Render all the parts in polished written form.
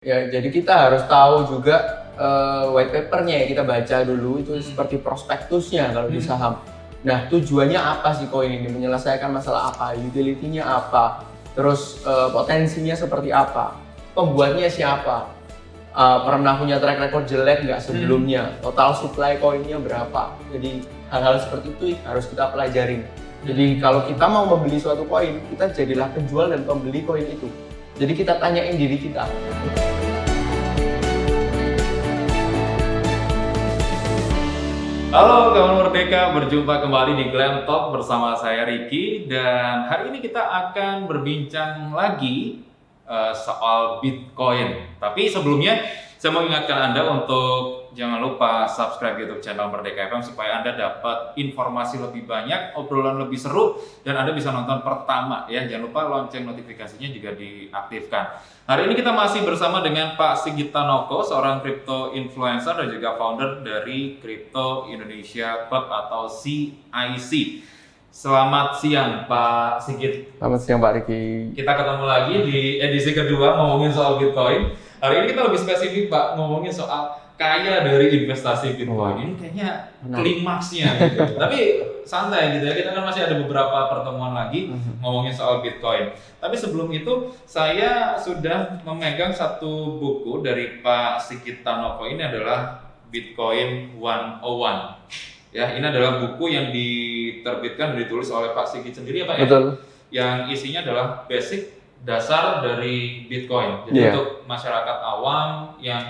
Ya, jadi kita harus tahu juga white papernya ya, kita baca dulu itu seperti prospektusnya kalau di saham. Nah, tujuannya apa sih koin ini? Menyelesaikan masalah apa? Utility-nya apa? Terus potensinya seperti apa? Pembuatnya siapa? Pernah punya track record jelek nggak sebelumnya? Total supply koinnya berapa? Jadi hal-hal seperti itu harus kita pelajarin. Jadi kalau kita mau membeli suatu koin, kita jadilah penjual dan pembeli koin itu. Jadi kita tanyain diri kita. Halo kawan Merdeka, berjumpa kembali di Glam Talk bersama saya Ricky. Dan hari ini kita akan berbincang lagi soal Bitcoin. Tapi sebelumnya saya mau ingatkan Anda untuk jangan lupa subscribe YouTube channel Merdeka FM supaya Anda dapat informasi lebih banyak, obrolan lebih seru, dan Anda bisa nonton pertama ya. Jangan lupa lonceng notifikasinya juga diaktifkan. Hari ini kita masih bersama dengan Pak Sigit Tanoko, seorang crypto influencer dan juga founder dari Crypto Indonesia Club atau CIC. Selamat siang Pak Sigit. Selamat siang Pak Riki. Kita ketemu lagi di edisi kedua ngomongin soal Bitcoin. Hari ini kita lebih spesifik Pak, ngomongin soal kaya dari investasi Bitcoin. Ini kayaknya klimaksnya gitu. Tapi santai gitu ya, kita kan masih ada beberapa pertemuan lagi ngomongin soal Bitcoin. Tapi sebelum itu, saya sudah memegang satu buku dari Pak Sigit Tanoko. Ini adalah Bitcoin 101. Ya, ini adalah buku yang diterbitkan dan ditulis oleh Pak Sigit sendiri ya Pak ya? Betul. Yang isinya adalah basic dasar dari Bitcoin. Jadi untuk masyarakat awam yang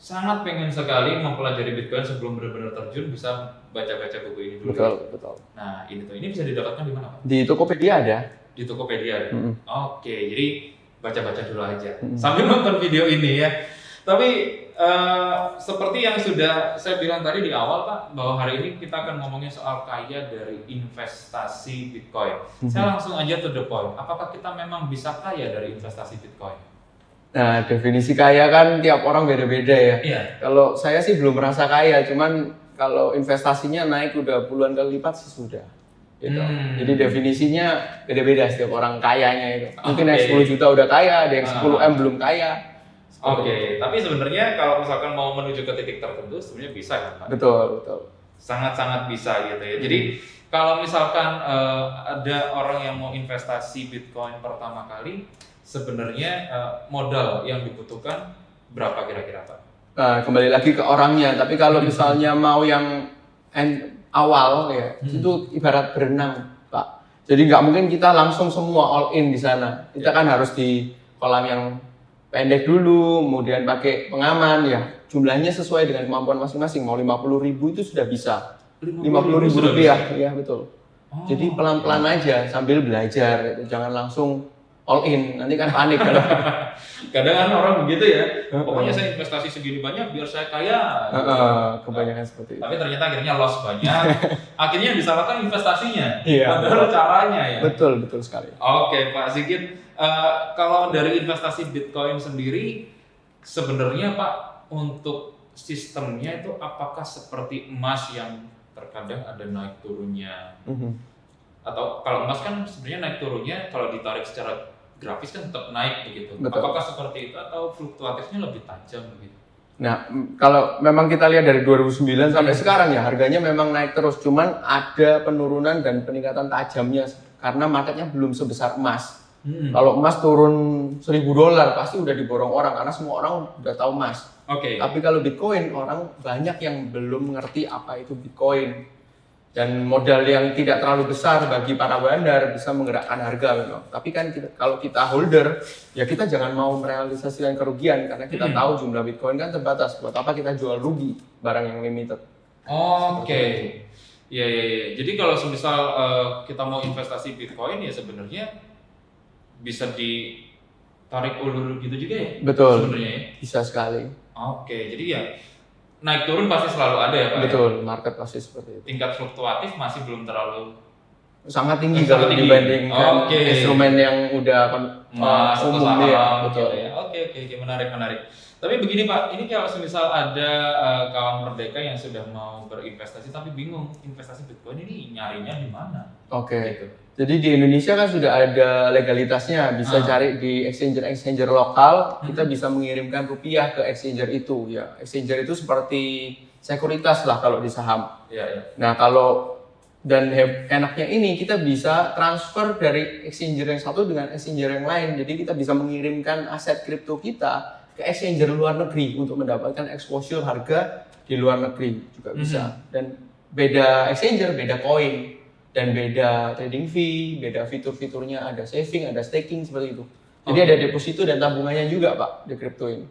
sangat pengen sekali mempelajari Bitcoin sebelum benar-benar terjun, bisa baca-baca buku ini dulu. Betul, betul. Nah, ini bisa didapatkan di mana Pak? Di Tokopedia ada. Di Tokopedia ada. Oke, jadi baca-baca dulu aja sambil nonton video ini ya. Tapi seperti yang sudah saya bilang tadi di awal Pak, bahwa hari ini kita akan ngomongin soal kaya dari investasi Bitcoin. Saya langsung aja to the point. Apakah kita memang bisa kaya dari investasi Bitcoin? Nah, definisi kaya kan tiap orang beda-beda ya. Iya. Kalau saya sih belum merasa kaya, cuman kalau investasinya naik udah puluhan kali lipat sih sudah. Gitu. Jadi definisinya beda-beda setiap orang kayanya itu. Mungkin yang 10 juta udah kaya, ada yang 10M belum kaya. Oke, tapi sebenarnya kalau misalkan mau menuju ke titik tertentu sebenarnya bisa kan Pak? Betul, betul. Sangat-sangat bisa gitu ya. Jadi kalau misalkan ada orang yang mau investasi Bitcoin pertama kali, sebenarnya modal yang dibutuhkan berapa kira-kira Pak? Nah, kembali lagi ke orangnya. Tapi kalau misalnya mau yang awal ya, itu ibarat berenang, Pak. Jadi nggak mungkin kita langsung semua all in di sana. Kita kan harus di kolam yang pendek dulu, kemudian pakai pengaman ya. Jumlahnya sesuai dengan kemampuan masing-masing. Mau 50.000 itu sudah bisa. 50.000 rupiah, ya betul. Jadi pelan-pelan aja sambil belajar. Gitu. Jangan langsung all in, nanti kan panik kalau. Kadang kan orang begitu ya. Pokoknya saya investasi segini banyak biar saya kaya. Kebanyakan seperti itu. Tapi ternyata akhirnya loss banyak. Akhirnya yang disalahkan investasinya. Iya. Padahal caranya ya. Betul, betul sekali. Oke, Pak Sigit. Kalau dari investasi Bitcoin sendiri, sebenarnya Pak, untuk sistemnya itu apakah seperti emas yang terkadang ada naik turunnya? Atau kalau emas kan sebenarnya naik turunnya kalau ditarik secara grafis kan tetap naik begitu. Betul. Apakah seperti itu atau fluktuatifnya lebih tajam begitu? Nah, kalau memang kita lihat dari 2009 sampai sekarang ya harganya memang naik terus. Cuman ada penurunan dan peningkatan tajamnya karena marketnya belum sebesar emas. Kalau emas turun $1.000 pasti udah diborong orang karena semua orang udah tahu emas. Oke. Tapi kalau Bitcoin orang banyak yang belum mengerti apa itu Bitcoin dan modal yang tidak terlalu besar bagi para bandar bisa menggerakkan harga memang. Tapi kan kalau kita holder ya kita jangan mau merealisasikan kerugian karena kita tahu jumlah Bitcoin kan terbatas. Buat apa kita jual rugi barang yang limited? Oke. Iya. Jadi kalau semisal kita mau investasi Bitcoin ya sebenarnya bisa ditarik ulur gitu juga ya? Betul. Sebenarnya ya? Bisa sekali. Oke, jadi ya naik turun pasti selalu ada ya Pak? Betul, Ya? market pasti seperti itu. Tingkat fluktuatif masih belum terlalu Sangat tinggi sangat kalau tinggi. dibandingkan Oke. instrumen yang udah emas atau umum saham ya. gitu Betul. ya. Oke. oke, menarik. Tapi begini Pak, ini kalau misal ada kawan merdeka yang sudah mau berinvestasi tapi bingung investasi Bitcoin ini nyarinya di mana? Oke. Gitu. Jadi di Indonesia kan sudah ada legalitasnya, bisa cari di exchanger lokal, kita bisa mengirimkan rupiah ke exchanger itu. Ya, exchanger itu seperti sekuritas lah kalau di saham. Iya. Nah, enaknya ini kita bisa transfer dari exchanger yang satu dengan exchanger yang lain. Jadi kita bisa mengirimkan aset kripto kita ke exchanger luar negeri untuk mendapatkan exposure harga di luar negeri juga bisa. Dan beda exchanger, beda koin, dan beda trading fee, beda fitur-fiturnya, ada saving, ada staking seperti itu. Jadi ada deposito dan tabungannya juga Pak di kripto ini.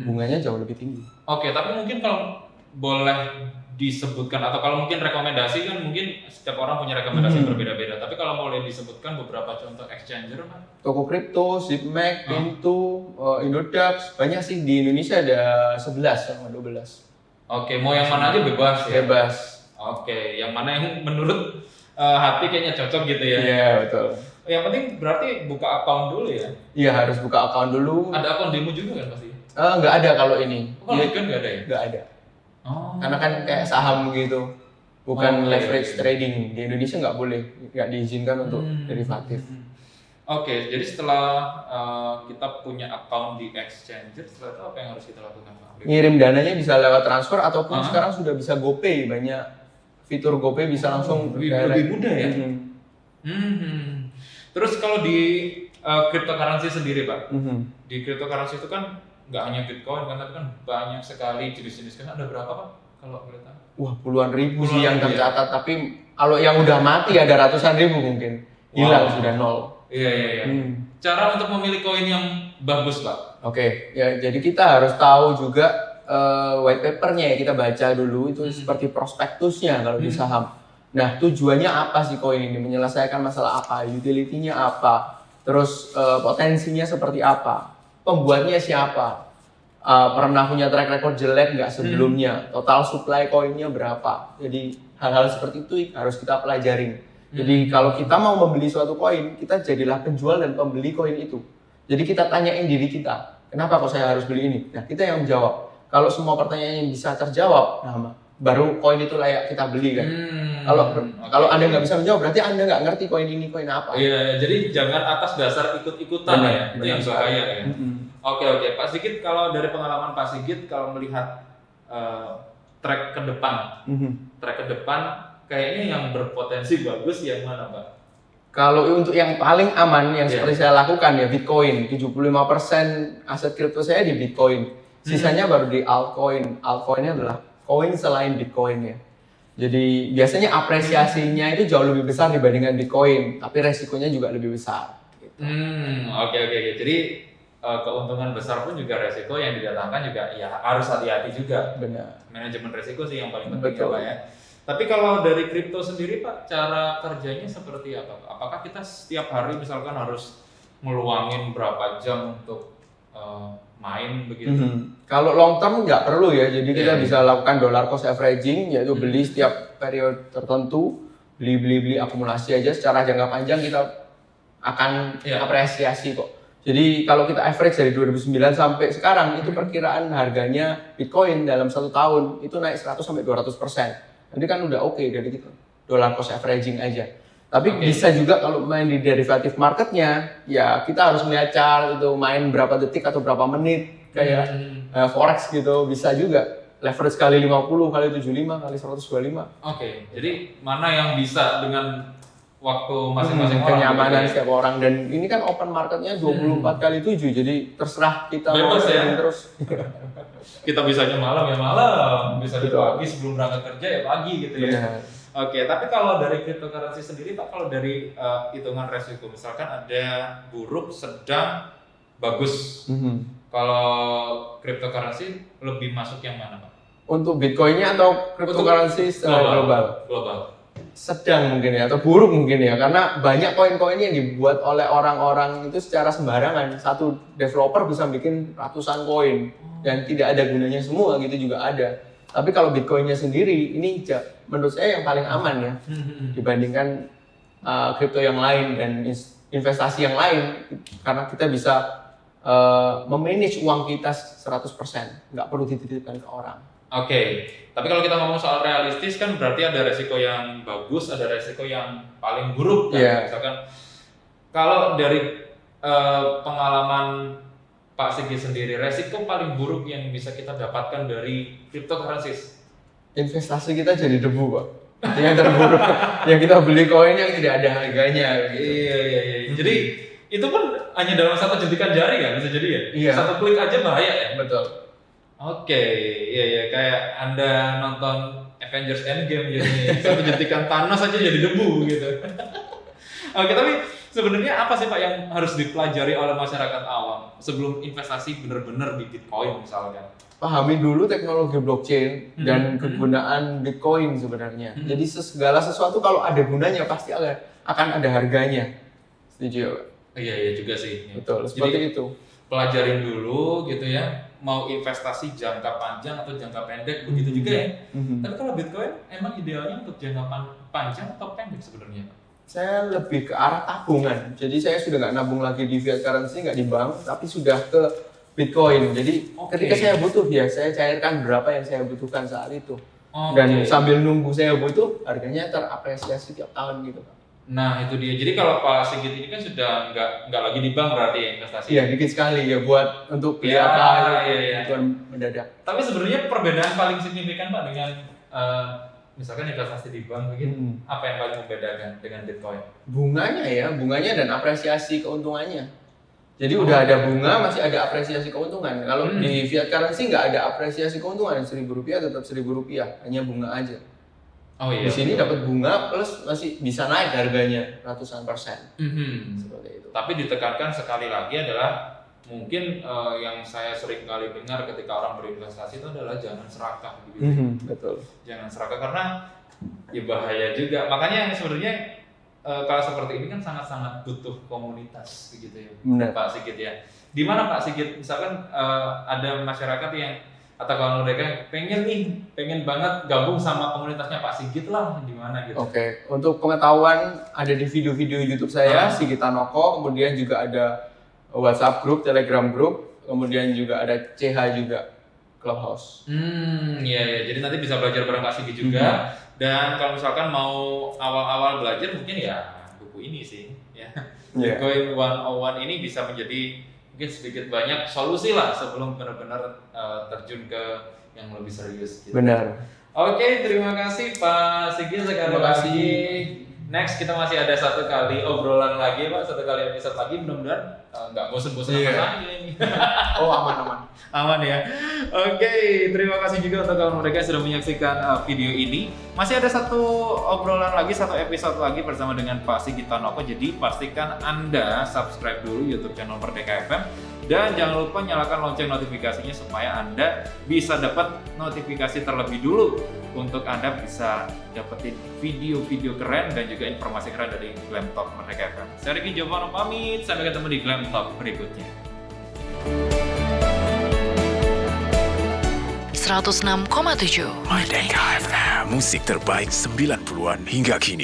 Bunganya jauh lebih tinggi. Oke, tapi mungkin kalau boleh disebutkan atau kalau mungkin rekomendasi kan mungkin setiap orang punya rekomendasi yang berbeda-beda. Tapi kalau boleh disebutkan beberapa contoh exchanger Pak? Toko kripto, Zipmek, Pintu, Indodax, banyak sih di Indonesia ada 11 sama 12. Oke, mau yang mana aja bebas ya? Bebas. Oke, yang mana yang menurut hati kayaknya cocok gitu ya? Iya, betul. Yang penting berarti buka account dulu ya? Iya, harus buka account dulu. Ada akun demo juga kan pasti? Nggak ada kalau ini. Kalau Bitcoin nggak ada ya? Nggak ada. Oh. Karena kan kayak saham gitu, bukan leverage Oke. trading. Di Indonesia nggak boleh, nggak diizinkan untuk derivatif. Oke, jadi setelah kita punya account di exchanger, setelah itu apa yang harus kita lakukan Pak? Ngirim dananya bisa lewat transfer ataupun sekarang sudah bisa GoPay, banyak fitur GoPay bisa langsung lebih mudah ya? Mhm. Terus kalau di cryptocurrency sendiri Pak, Mhm. di cryptocurrency itu kan nggak hanya Bitcoin kan, tapi kan banyak sekali jenis-jenis. Kan ada berapa Pak kalau boleh tahu? Wah, puluhan ribu sih Puluhan yang ribu, tercatat, tapi kalau yang udah mati ada ratusan ribu mungkin. Hilang sudah nol. Iya. Cara untuk memilih koin yang bagus Pak? Oke, ya jadi kita harus tahu juga white papernya ya, kita baca dulu itu seperti prospektusnya kalau di saham. Nah, tujuannya apa sih koin ini? Menyelesaikan masalah apa? Utility-nya apa? Terus potensinya seperti apa? Pembuatnya siapa? Pernah punya track record jelek nggak sebelumnya? Total supply koinnya berapa? Jadi hal-hal seperti itu harus kita pelajarin. Jadi kalau kita mau membeli suatu koin, kita jadilah penjual dan pembeli koin itu. Jadi kita tanyain diri kita, kenapa kok saya harus beli ini? Nah, kita yang menjawab. Kalau semua pertanyaannya bisa terjawab, nah baru koin itu layak kita beli kan. Kalau Anda nggak bisa menjawab, berarti Anda nggak ngerti koin ini koin apa. Iya, jadi jangan atas dasar ikut-ikutan ya, itu yang bahaya ya. Oke, Pak Sigit, kalau dari pengalaman Pak Sigit, kalau melihat track ke depan, kayaknya yang berpotensi bagus yang mana Pak? Kalau untuk yang paling aman yang seperti saya lakukan ya Bitcoin, 75% aset kripto saya di Bitcoin. Sisanya baru di altcoin. Altcoinnya adalah koin selain Bitcoin ya. Jadi biasanya apresiasinya itu jauh lebih besar dibandingkan Bitcoin, tapi resikonya juga lebih besar. Gitu. Oke. Jadi keuntungan besar pun juga resiko yang didatangkan juga ya harus hati-hati juga. Benar. Manajemen resiko sih yang paling penting Betul. Pak ya. Tapi kalau dari kripto sendiri Pak, cara kerjanya seperti apa Pak? Apakah kita setiap hari misalkan harus ngeluangin berapa jam untuk main begitu? Kalau long term nggak perlu ya, jadi kita bisa lakukan dollar cost averaging, yaitu beli setiap periode tertentu, beli akumulasi aja. Secara jangka panjang kita akan apresiasi kok. Jadi kalau kita average dari 2009 sampai sekarang, itu perkiraan harganya Bitcoin dalam 1 tahun itu naik 100-200%. Jadi kan udah oke dari kita dollar cost averaging aja. Tapi bisa juga kalau main di derivatif marketnya, ya kita harus melihat chart itu main berapa detik atau berapa menit kayak forex gitu, bisa juga leverage kali 50, kali 75, kali 125. Oke, jadi mana yang bisa dengan waktu masing-masing orang? Kenyamanan gitu ya? setiap orang, dan ini kan open marketnya 24 kali 7, jadi terserah kita Bebas mau ya? terus. Kita bisanya malam ya malam, bisa di pagi sebelum berangkat kerja ya pagi gitu ya. Benar. Oke, tapi kalau dari cryptocurrency sendiri Pak, kalau dari hitungan resiko, misalkan ada buruk, sedang, bagus. Kalau cryptocurrency lebih masuk yang mana Pak? Untuk Bitcoinnya atau cryptocurrency secara global? Global. Sedang mungkin ya, atau buruk mungkin ya, karena banyak koin-koin yang dibuat oleh orang-orang itu secara sembarangan. Satu developer bisa bikin ratusan koin dan tidak ada gunanya semua gitu juga ada. Tapi kalau Bitcoinnya sendiri ini menurut saya yang paling aman ya dibandingkan kripto yang lain dan investasi yang lain, karena kita bisa memanage uang kita 100%, nggak perlu dititipkan ke orang. Oke, tapi kalau kita ngomong soal realistis kan berarti ada resiko yang bagus, ada resiko yang paling buruk kan. Iya. Misalkan kalau dari pengalaman Pak Sigit sendiri, resiko paling buruk yang bisa kita dapatkan dari cryptocurrencies? Investasi kita jadi debu, Pak. Yang terburuk, yang kita beli koin yang tidak ada harganya. Gitu. Iya. Jadi itu pun hanya dalam satu jentikan jari kan, bisa jadi ya? Iya. Satu klik aja bahaya ya? Betul. Oke, iya kayak Anda nonton Avengers Endgame jadi satu jentikan Thanos aja jadi debu gitu. Oke, tapi sebenarnya apa sih Pak yang harus dipelajari oleh masyarakat awam sebelum investasi benar-benar di Bitcoin misalnya? Pahami dulu teknologi blockchain dan kegunaan Bitcoin sebenarnya. Jadi segala sesuatu kalau ada gunanya pasti akan ada harganya. Setuju ya, Pak? Iya juga sih. Betul, seperti jadi, itu. Pelajarin dulu gitu ya, mau investasi jangka panjang atau jangka pendek begitu juga ya. Tapi kalau Bitcoin emang idealnya untuk jangka panjang atau pendek sebenarnya? Saya lebih ke arah tabungan. Jadi saya sudah nggak nabung lagi di fiat currency, nggak di bank, tapi sudah ke Bitcoin. Jadi ketika saya butuh ya, saya cairkan berapa yang saya butuhkan saat itu. Dan sambil nunggu saya butuh, harganya terapresiasi tiap tahun gitu. Nah itu dia. Jadi kalau Pak Sigit ini kan sudah nggak lagi di bank berarti ya investasi? Iya, dikit sekali ya buat untuk beli apa kebutuhan mendadak. Tapi sebenarnya perbedaan paling signifikan Pak dengan misalkan investasi di bank begitu, apa yang paling membedakan dengan Bitcoin? Bunganya dan apresiasi keuntungannya. Jadi udah ada bunga, masih ada apresiasi keuntungan. Kalau di fiat currency nggak ada apresiasi keuntungan, Rp1.000 tetap Rp1.000, hanya bunga aja. Oh iya. Di sini dapat bunga plus masih bisa naik harganya ratusan persen. Seperti itu. Tapi ditekankan sekali lagi adalah mungkin yang saya sering kali dengar ketika orang berinvestasi itu adalah jangan serakah gitu. Betul. Jangan serakah karena ya bahaya juga. Makanya yang sebenarnya kalau seperti ini kan sangat-sangat butuh komunitas begitu ya. Benar. Pak Sigit ya. Di mana Pak Sigit misalkan ada masyarakat yang atau kalau mereka pengen banget gabung sama komunitasnya Pak Sigit lah, di mana gitu. Oke, untuk pengetahuan ada di video-video YouTube saya Sigit Tanoko, kemudian juga ada WhatsApp group, Telegram group, kemudian juga ada CH juga, Clubhouse. Iya. Jadi nanti bisa belajar bareng Pak Sigit juga. Dan kalau misalkan mau awal-awal belajar mungkin ya buku ini sih, ya. Bitcoin 101 ini bisa menjadi mungkin sedikit banyak solusi lah sebelum benar-benar terjun ke yang lebih serius. Gitu. Benar. Oke, terima kasih Pak Sigit sekali lagi. Next kita masih ada satu kali obrolan lagi Pak, satu kali episode lagi, mudah-mudahan nggak bosan-bosan sama saya ini. Oh aman. Aman ya. Oke, terima kasih juga untuk kawan mereka yang sudah menyaksikan video ini. Masih ada satu obrolan lagi, satu episode lagi bersama dengan Pak Sigit Tanoko. Jadi pastikan Anda subscribe dulu YouTube channel Merdeka FM dan jangan lupa nyalakan lonceng notifikasinya supaya Anda bisa dapat notifikasi terlebih dulu untuk Anda bisa dapetin video-video keren dan juga informasi keren dari Glam Talk Merdeka FM. Saya Ricky Giovanno pamit, sampai ketemu di Glam Talk berikutnya. 106,7 Merdeka FM, musik terbaik 90-an hingga kini.